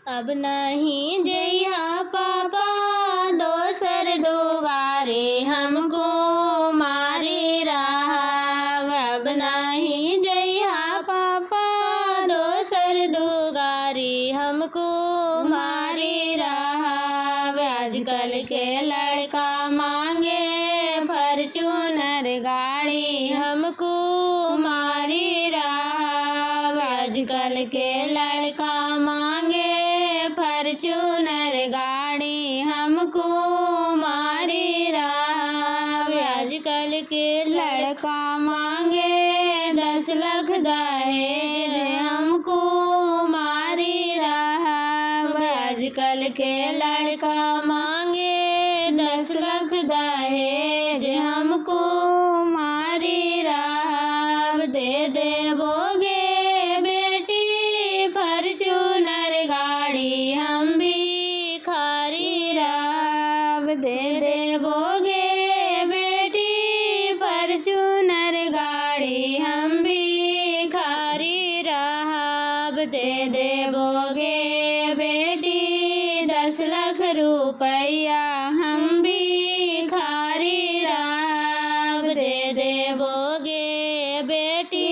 अब नहीं जइहा पापा दोसर दुआरे हमको मारे रहब। अब नहीं जइहा पापा दोसर दुआरे हमको मारे रहब। आजकल के लड़का मांगे फॉर्च्यूनर गाड़ी हमको मारे रहब। आजकल के लड़का मांगे फॉर्च्यूनर गाड़ी हमको मारे रहब। आजकल के लड़का मांगे 10 लाख दहेज हमको मारे रहब। आजकल के लड़का मांगे 10 लाख दहेज हमको मारे रहब। दे देबोगे बेटी फॉर्च्यूनर गाड़ी हम भिखारी रहब। दे देबोगे बेटी फॉर्च्यूनर गाड़ी हम भिखारी रहब। दे देबोगे बेटी 10 लाख रुपया हम भिखारी रहब। दे देबोगे बेटी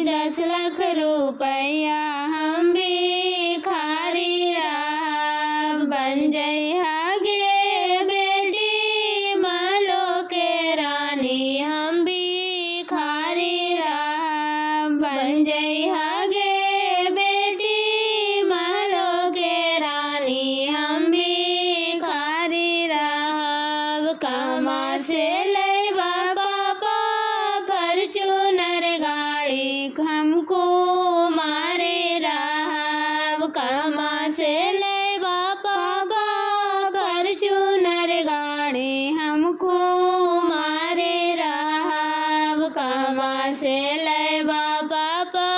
10 लाख रुपया हम भिखारी रहब। बन जइहा गे बेटी महलों के रानी हम भिखारी रहब। बन जइहा गे बेटी महलों के रानी हम भिखारी रहब। कहवा से लइबा पापा फॉर्च्यूनर गाड़ी हमको मारे रहब। कहवा से लइबा पापा फॉर्च्यूनर गाड़ी हमको मारे रहब। कहवा से लइबा पापा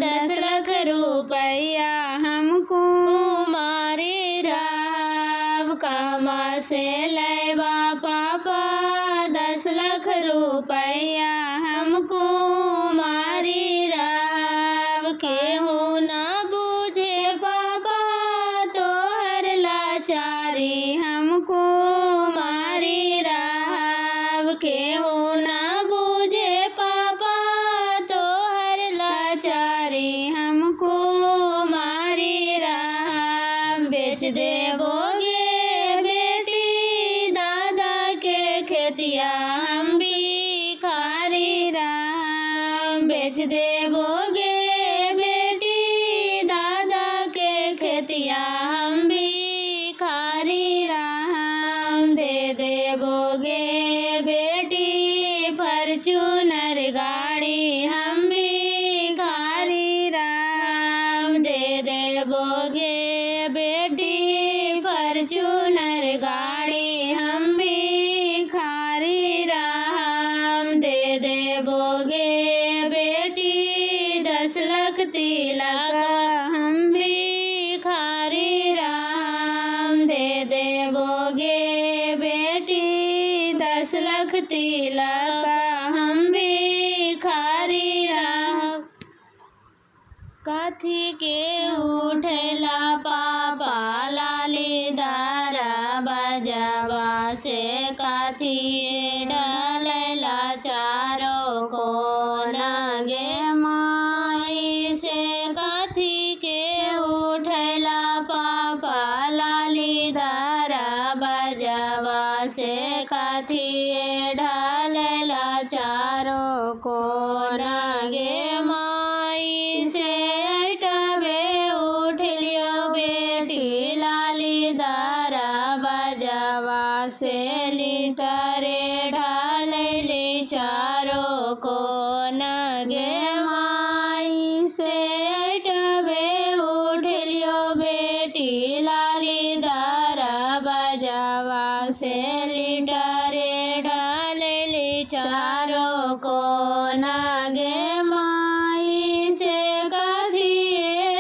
10 लाख रुपया हमको मारे रहब। कहवा से लइबा पापा 10 लाख रुपया हमको मारे रहब। केहू ना बूझे पापा तोहर लाचारी हमको मारे रहब। केहू ना बूझे पापा तोहर लाचारी हमको मारे रहब। बेच देबोगे बेटी दादा के खेतिया हम भिखारी रहब। बेच देबोगे बेटी दादा के खेतिया हम भिखारी रहब। दे देबोगे बेटी फॉर्च्यूनर गाड़ी हम भिखारी रहब। दे देबोगे बेटी फॉर्च्यूनर गाड़ी हम भिखारी रहब। दे देबोगे बेटी 10 लाख तिलक हम भिखारी रहब। दे देबोगे बेटी 10 लाख तिलक हम भिखारी रहब। काथी के उठेला पापा लाली दारा बजावा से काथी डालेला चारों कोना गे माई से। काथी के उठेला पापा लाली दारा बजावा से काथी डालेला चारों कोना गे माई से। अटबे उठ लियो बेटी लाली दारा बजावा से लिटरे ढालेली चारों कोना गे माई से। अटबे उठ लियो बेटी लाली दारा बजावा से लिटरे ढालेली चारों कोना गे माई से। काथी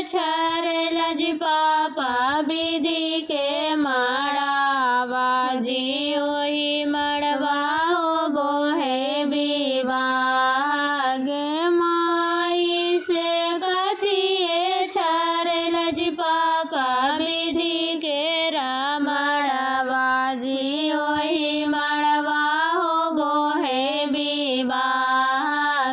छारे लज पापा विधि के माड़ावा जी ओही मड़वा हो है विवाह गे माई से। काथी छारे लज पापा पापा विधि के मड़वा जी ओही मड़वा हो बोहे विवाह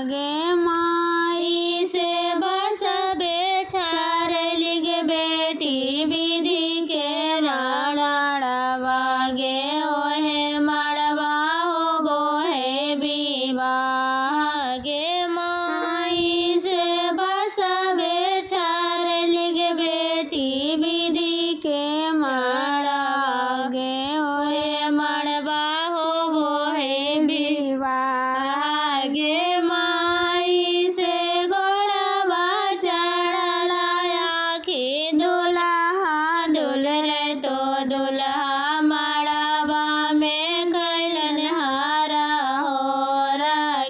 गे माई से बस बेचार लिग बेटी विधि के लड़वा गे ओहे मड़वा हो बोहे विवाह गे माई से बस बेचार लिग बेटी विधि के मड़वा गे ओहे मड़वा हो बोहे विवाह गे माई से गोड़वा चढ़लाया कि दुल्हा डुल रे तो दुल्हा मड़वा में गैलन हारा हो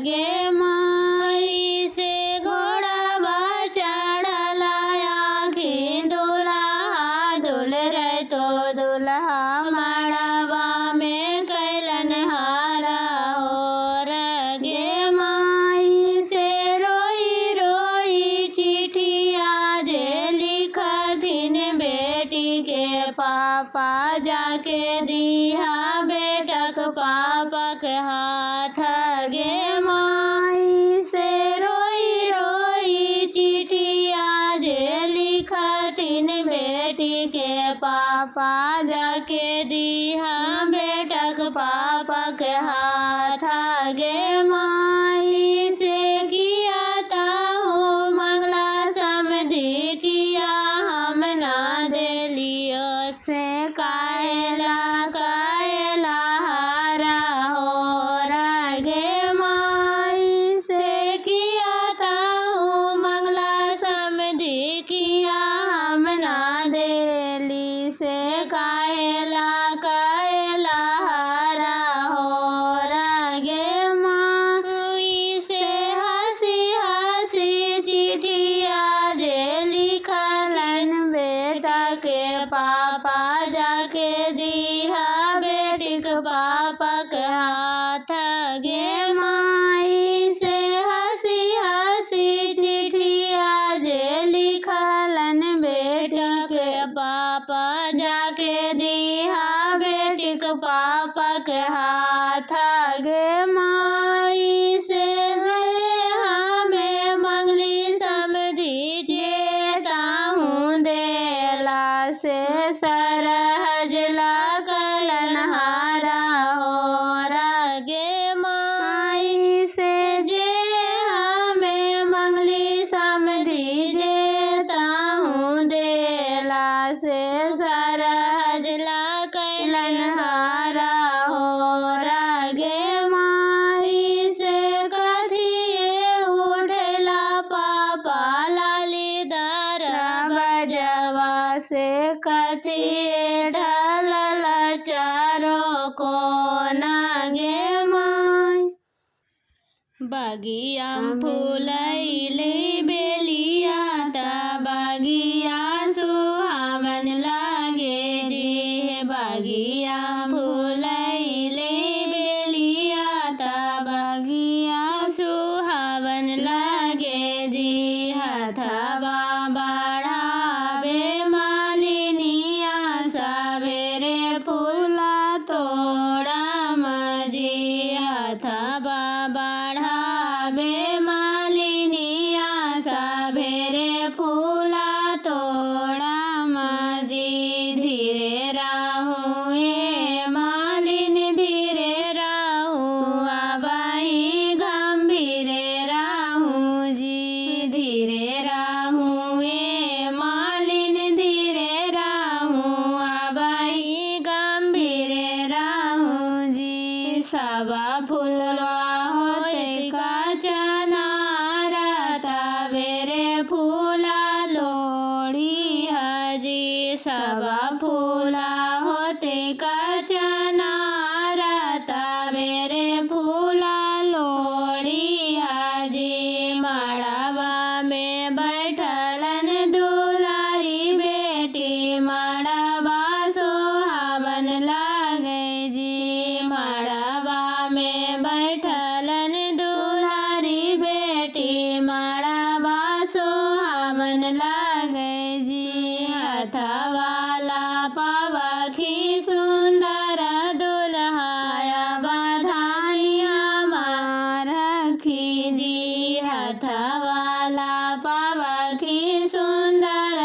गे माई से घोड़वा चढ़लाया कि दुल्हा डुल रे तो दुल्हा मड़वा में गैलन हारा हो गे माई से रोई रोई चिट्ठिया जे लिखथिन बेटी के पापा जाके दिया बेटक पापक हाथ गे माई से रोई रोई चिट्ठिया जे लिखथिन बेटी के पापा जाके दिया बेटक पापक हाथ गे माई से किया ताहू मंगला समधि किया हम ना दे लियो से कायला हारा हो गे माई से किया ताहू मंगला समधि किया हम ना देली से कायला हारा हो गे माई से हंसी हंसी चिट्ठिया जे लिखलन बेटा के पापा जाके दिया बेटिक पापक हाथ गे माई से हंसी हंसी चिट्ठिया जे लिखलन बेटिक पापा जाके दिया बेटिक पापक हाथ गे माई से जे हमें मंगली समधि जे ताहू देला से सरहजला कलन हारा हो गे माई से जे हमें मंगली समधि जे ताहू देला से सरहजला कलन हारा हो गे माई से कथिए उठला पापा लालीदार बजवा से कथिए ढलल चारो कोना गे माई बगिया फूलैले बेलिया ता बगिया सुहावन लागे जे बगिया फूलैले बेलिया ता बगिया सुहावन लागे जी हथवा बढ़ावे मालिनिया सवेरे फूला तोड़ा मजी हथवा बढ़ावे मालिनिया सवेरे फूला तोड़ा मजी धीरे राहू ये मालिन धीरे राहू आबाई गंभीरे राहू जी धीरे राहू ये मालिन धीरे राहू आबाई गंभीरे राहू जी सबा फूलवा होते का चनारा तवेरे फूला लोड़ी हजी सबा फूला होते का चनारा तवेरे फूला लोड़ी हजी मड़वा में बैठलन दुलारी बेटी मड़वा सोहावन लागे जी मड़वा में बैठलन दुलारी बेटी मड़वा सोहावन लागे जी हाथवाला पावखी सुंदर दुल्हाया बधानिया रखी जी। हाथवाला पावखी सुंदर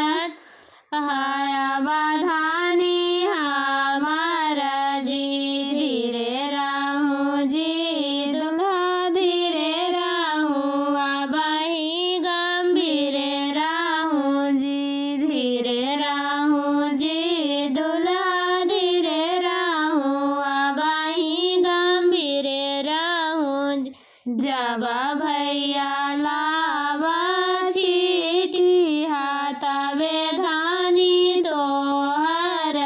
हाया बधानी हमार जी। धीरे रहूं जी दुल्हा धीरे रहूं बही गंभीर रहूं जी। धीरे रहूं जी दुल्हा धीरे रहूं बही गंभीर रहूं जी। जब भैया लावा चीटी तबे धानी तोहर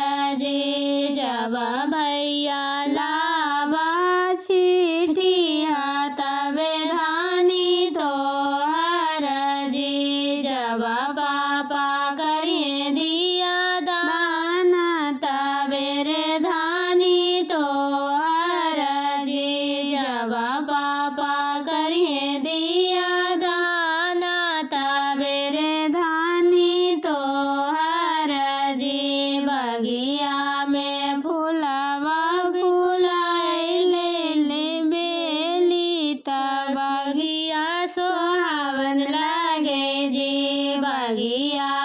जी। जब भैया लावा चीटी तबे धानी तोहर जी। जब पापा करिए दिया दान तबे रे धानी तोहर जी। जब पापा करिए दिया दान तबे रे धानी तोहर जी। बगिया में फूलवा फूलाइले ले बेली बगिया सोहावन लागे जी। बगिया